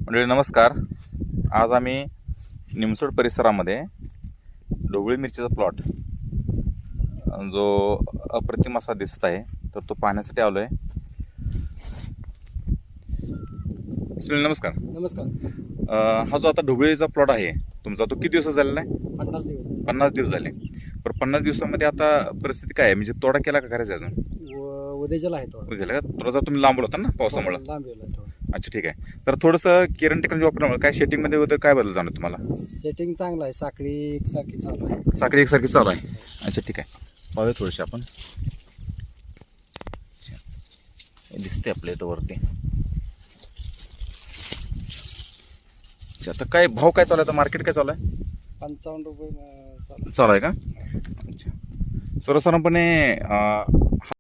मंडळी नमस्कार. आज आम्ही निमसोड परिसरामध्ये ढोबळी मिरचीचा प्लॉट जो अप्रतिम असा दिसत आहे तर तो पाहण्यासाठी आलो आहे. सुनील नमस्कार. नमस्कार. हा जो आता ढोबळीचा प्लॉट आहे तुमचा तो किती दिवस झालेला आहे? 50 दिवस 50 दिवस झाले. पण 50 दिवसामध्ये आता परिस्थिती काय आहे, म्हणजे तोडा केला का करायचा अजून? उद्याच्याला आहे थोडं झालं का? थोडासा तुम्ही लांब होता ना पावसामुळे? लांब गेला थोडं. अच्छा ठीक आहे. तर थोडंसं किरण टेक्नॉलॉजी वापरल्यामुळे काय सेटिंगमध्ये वगैरे काय बदल जाणवतो तुम्हाला? सेटिंग चांगलं आहे. साखळी एकसारखी चालू आहे. साखळी एकसारखी चालू आहे. अच्छा ठीक आहे. पाहूया थोडीशी आपण. दिसते आपल्या इथं वरती. अच्छा तर काय भाव काय चालू आहे? मार्केट काय चालू आहे? 55 रुपये चालू चालू आहे का? अच्छा सर्वसाधारणपणे